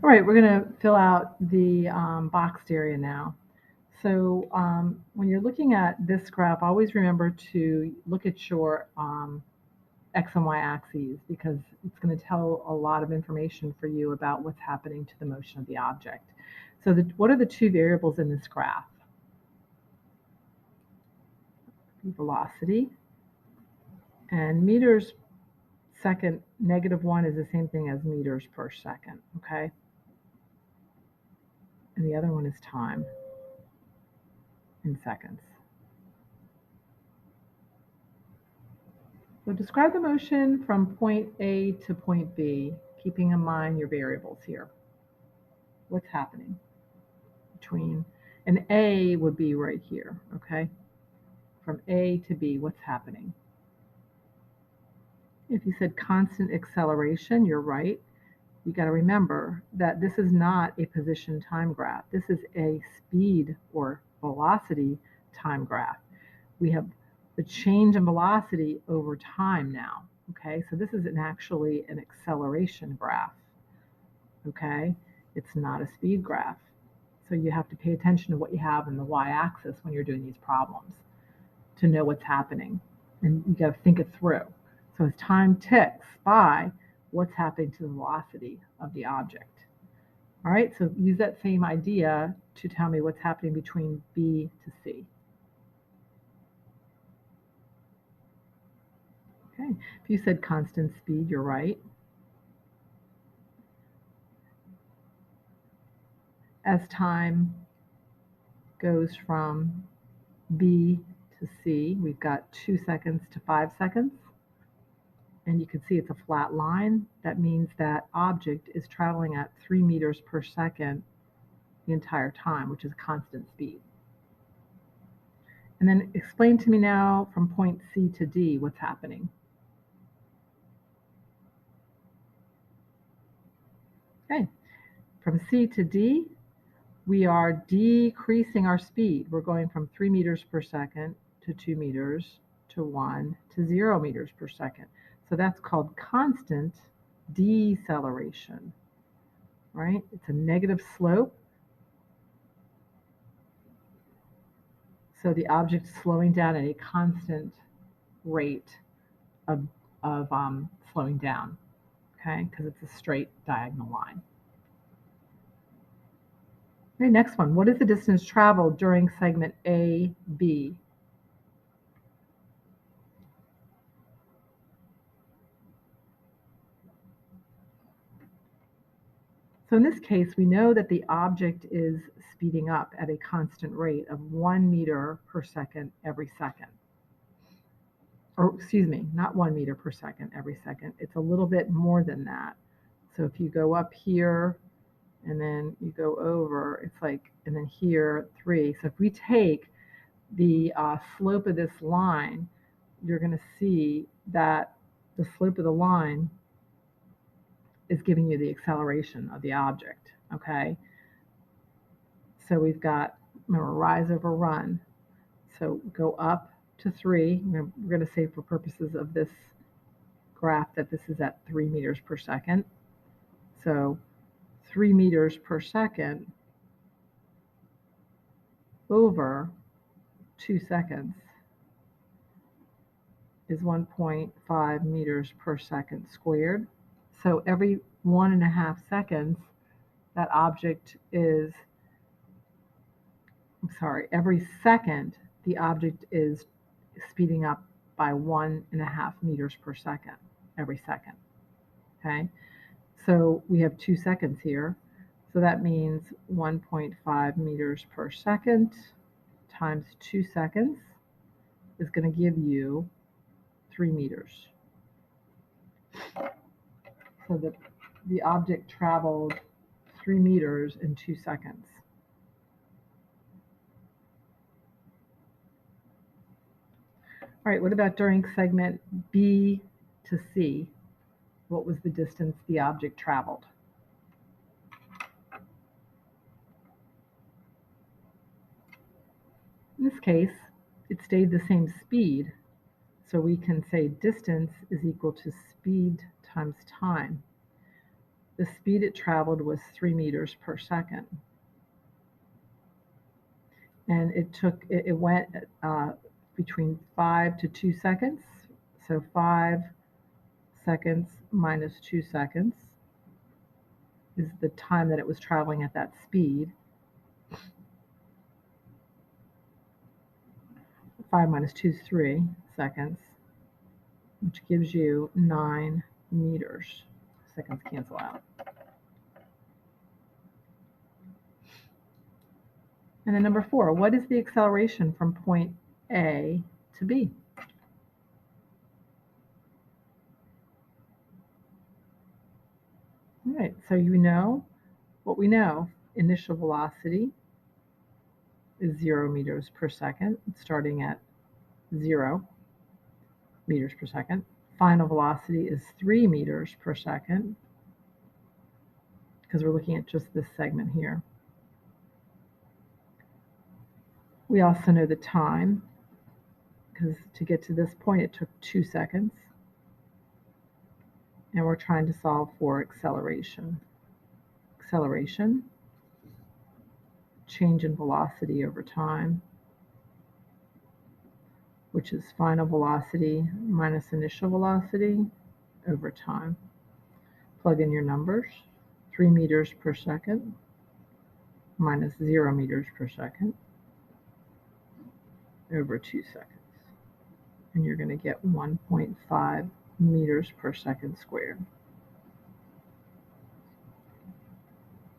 All right, we're going to fill out the boxed area now. So when you're looking at this graph, always remember to look at your X and Y axes because it's going to tell a lot of information for you about what's happening to the motion of the object. So what are the two variables in this graph? Velocity and meters second -1 is the same thing as meters per second, okay? And the other one is time in seconds. So describe the motion from point A to point B, keeping in mind your variables here. What's happening between, and A would be right here, okay? From A to B, what's happening? If you said constant acceleration, you're right. You got to remember that this is not a position time graph. This is a speed or velocity time graph. We have the change in velocity over time now. Okay, so this isn't actually an acceleration graph. Okay, it's not a speed graph. So you have to pay attention to what you have in the y-axis when you're doing these problems to know what's happening. And you got to think it through. So as time ticks by, what's happening to the velocity of the object? All right, so use that same idea to tell me what's happening between B to C. Okay, if you said constant speed, you're right. As time goes from B to C, we've got 2 seconds to 5 seconds. And you can see it's a flat line. That means that object is traveling at 3 meters per second the entire time, which is constant speed. And then explain to me now from point C to D what's happening. Okay, from C to D, we are decreasing our speed. We're going from 3 meters per second to 2 meters to 1 to 0 meters per second. So that's called constant deceleration, right? It's a negative slope. So the object is slowing down at a constant rate of, of slowing down, okay? Because it's a straight diagonal line. Okay, next one. What is the distance traveled during segment AB? So in this case, we know that the object is speeding up at a constant rate of 1 meter per second every second. Or excuse me, not 1 meter per second every second. It's a little bit more than that. So if you go up here and then you go over, it's like, and then here, 3. So if we take the slope of this line, you're going to see that the slope of the line is giving you the acceleration of the object, okay? So we've got, remember, rise over run. So go up to 3. We're going to say for purposes of this graph that this is at 3 meters per second. So 3 meters per second over 2 seconds is 1.5 meters per second squared. So every 1.5 seconds, that object is, I'm sorry, every second, the object is speeding up by 1.5 meters per second every second. Okay, so we have 2 seconds here. So that means 1.5 meters per second times 2 seconds is going to give you 3 meters. So the object traveled 3 meters in 2 seconds. All right, what about during segment B to C? What was the distance the object traveled? In this case, it stayed the same speed, so we can say distance is equal to speed times time. the speed it traveled was 3 meters per second. And it went between 5 to 2 seconds. So 5 seconds minus 2 seconds is the time that it was traveling at that speed. 5 minus 2 is 3 seconds, which gives you 9 meters. Seconds cancel out. And then number 4, what is the acceleration from point A to B? All right, so you know what we know. Initial velocity is 0 meters per second, starting at 0 meters per second. Final velocity is 3 meters per second, because we're looking at just this segment here. We also know the time, because to get to this point it took 2 seconds. And we're trying to solve for acceleration. Acceleration, change in velocity over time, which is final velocity minus initial velocity over time. Plug in your numbers. 3 meters per second minus 0 meters per second over 2 seconds. And you're going to get 1.5 meters per second squared.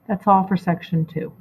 That's all for section 2.